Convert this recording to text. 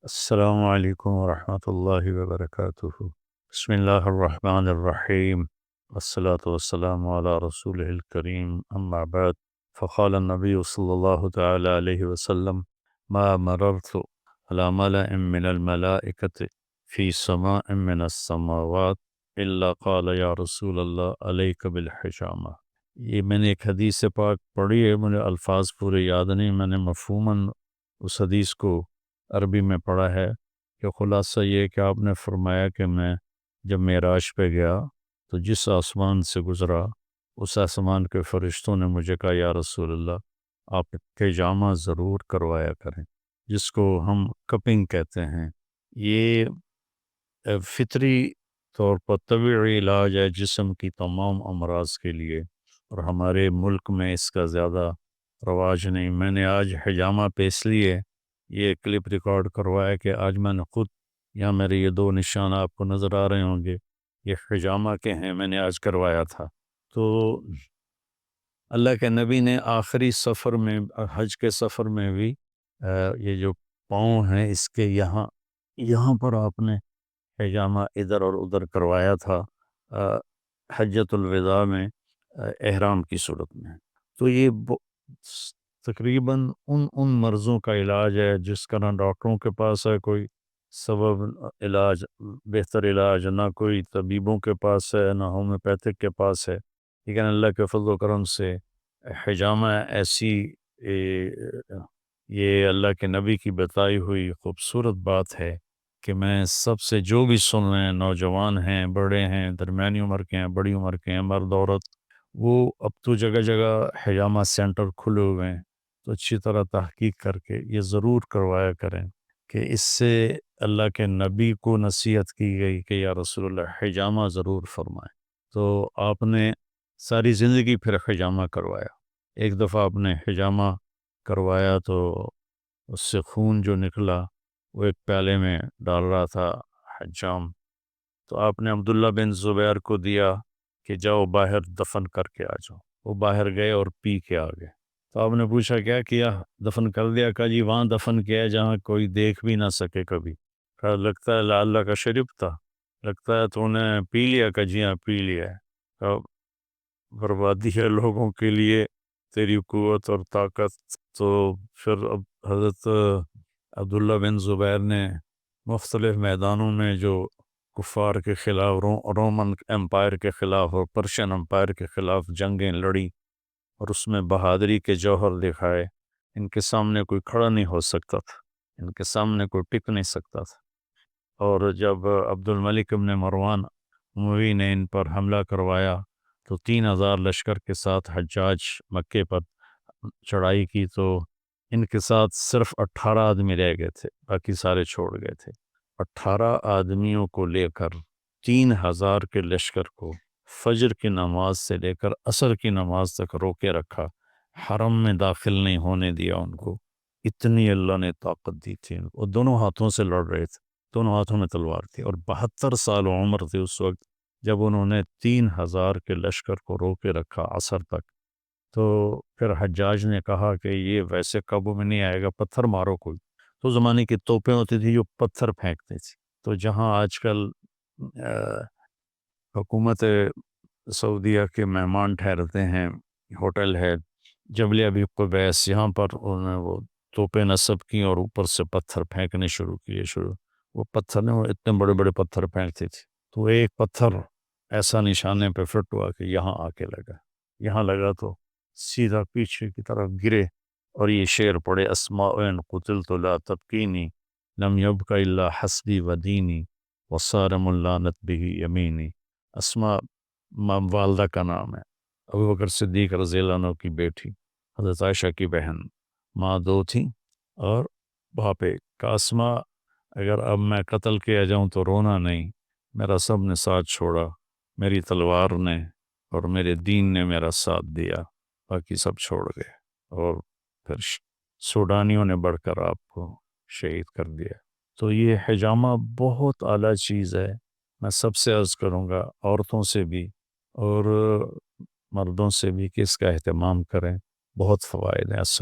السلام علیکم ورحمۃ اللہ وبرکاتہ۔ بسم اللہ الرحمن الرحیم، والصلاة والسلام علی رسول الکریم، اما بعد، فقال النبی صلی اللہ تعالی علیہ وسلم: ما مررت على ملأ من الملائکة فی سماء من السماوات الا قال یا رسول اللہ علیک بالحجامہ۔ یہ میں نے ایک حدیث پاک پڑھی ہے، مجھے الفاظ پورے یاد نہیں، میں نے مفہوماً اس حدیث کو عربی میں پڑھا ہے کہ خلاصہ یہ کہ آپ نے فرمایا کہ میں جب معراج پہ گیا تو جس آسمان سے گزرا اس آسمان کے فرشتوں نے مجھے کہا یا رسول اللہ آپ حجامہ ضرور کروایا کریں، جس کو ہم کپنگ کہتے ہیں۔ یہ فطری طور پر طبعی علاج ہے جسم کی تمام امراض کے لیے، اور ہمارے ملک میں اس کا زیادہ رواج نہیں۔ میں نے آج حجامہ پہ اس لیے یہ کلپ ریکارڈ کروایا کہ آج میں نے خود، یہاں میرے یہ دو نشان آپ کو نظر آ رہے ہوں گے، یہ حجامہ کے ہیں، میں نے آج کروایا تھا۔ تو اللہ کے نبی نے آخری سفر میں، حج کے سفر میں بھی یہ جو پاؤں ہیں اس کے یہاں پر آپ نے حجامہ ادھر اور ادھر کروایا تھا، حجۃ الوداع میں، احرام کی صورت میں۔ تو یہ تقریباً ان مرضوں کا علاج ہے جس کا نہ ڈاکٹروں کے پاس ہے کوئی سبب علاج، بہتر علاج، نہ کوئی طبیبوں کے پاس ہے، نہ ہومیوپیتھک کے پاس ہے، لیکن اللہ کے فضل و کرم سے حجامہ ایسی یہ اللہ کے نبی کی بتائی ہوئی خوبصورت بات ہے کہ میں سب سے جو بھی سن رہے ہیں، نوجوان ہیں، بڑے ہیں، درمیانی عمر کے ہیں، بڑی عمر کے ہیں، مرد عورت، وہ اب تو جگہ جگہ حجامہ سینٹر کھلے ہوئے ہیں، تو اچھی طرح تحقیق کر کے یہ ضرور کروایا کریں کہ اس سے اللہ کے نبی کو نصیحت کی گئی کہ یا رسول اللہ حجامہ ضرور فرمائیں۔ تو آپ نے ساری زندگی پھر حجامہ کروایا، ایک دفعہ آپ نے حجامہ کروایا تو اس سے خون جو نکلا وہ ایک پیالے میں ڈال رہا تھا حجام، تو آپ نے عبداللہ بن زبیر کو دیا کہ جاؤ باہر دفن کر کے آ جاؤ۔ وہ باہر گئے اور پی کے آ گئے۔ تو آپ نے پوچھا کیا کیا؟ دفن کر دیا؟ کہا جی وہاں دفن کیا ہے جہاں کوئی دیکھ بھی نہ سکے کبھی۔ کہا لگتا ہے اللہ کا شرب تھا، لگتا ہے تو نے پی لیا؟ کہا جی ہاں پی لیا ہے۔ کہا بربادی ہے لوگوں کے لیے تیری قوت اور طاقت۔ تو پھر اب حضرت عبداللہ بن زبیر نے مختلف میدانوں میں جو کفار کے خلاف، رومن امپائر کے خلاف اور پرشین امپائر کے خلاف جنگیں لڑی، اور اس میں بہادری کے جوہر دکھائے۔ ان کے سامنے کوئی کھڑا نہیں ہو سکتا تھا، ان کے سامنے کوئی ٹک نہیں سکتا تھا۔ اور جب عبد الملک ابن مروان اموی نے ان پر حملہ کروایا تو 3000 لشکر کے ساتھ حجاج مکے پر چڑھائی کی، تو ان کے ساتھ صرف 18 آدمی رہ گئے تھے، باقی سارے چھوڑ گئے تھے۔ 18 آدمیوں کو لے کر 3000 کے لشکر کو فجر کی نماز سے لے کر عصر کی نماز تک روکے رکھا، حرم میں داخل نہیں ہونے دیا ان کو، اتنی اللہ نے طاقت دی تھی۔ وہ دونوں ہاتھوں سے لڑ رہے تھے، دونوں ہاتھوں میں تلوار تھی، اور 72 سال عمر تھی اس وقت جب انہوں نے 3000 کے لشکر کو روکے رکھا عصر تک۔ تو پھر حجاج نے کہا کہ یہ ویسے قابو میں نہیں آئے گا، پتھر مارو کوئی۔ تو زمانے کی توپیں ہوتی تھی جو پتھر پھینکتی تھی۔ تو جہاں آج کل حکومت سعودیہ کے مہمان ٹھہرتے ہیں، ہوٹل ہے جبلیہ بھی قبیس، یہاں پر انہوں نے وہ توپیں نصب کی اور اوپر سے پتھر پھینکنے شروع کیے۔ وہ پتھر نے، وہ اتنے بڑے بڑے پتھر پھینکتے تھے، تو ایک پتھر ایسا نشانے پہ فٹ ہوا کہ یہاں آ کے لگا، یہاں لگا تو سیدھا پیچھے کی طرف گرے، اور یہ شعر پڑے: اسماء ان قتلت لا تبکینی لم یبک الا حسبی و دینی وصار ملانت بہ یمینی۔ اسماء والدہ کا نام ہے، ابو بکر صدیق رضی اللہ عنہ کی بیٹی، حضرت عائشہ کی بہن، ماں دو تھیں اور باپ ایک۔ کا اسماء اگر اب میں قتل کیا جاؤں تو رونا نہیں، میرا سب نے ساتھ چھوڑا، میری تلوار نے اور میرے دین نے میرا ساتھ دیا، باقی سب چھوڑ گئے، اور پھر سوڈانیوں نے بڑھ کر آپ کو شہید کر دیا۔ تو یہ حجامہ بہت اعلیٰ چیز ہے، میں سب سے عرض کروں گا، عورتوں سے بھی اور مردوں سے بھی، کہ اس کا اہتمام کریں، بہت فوائد ہیں۔ السلام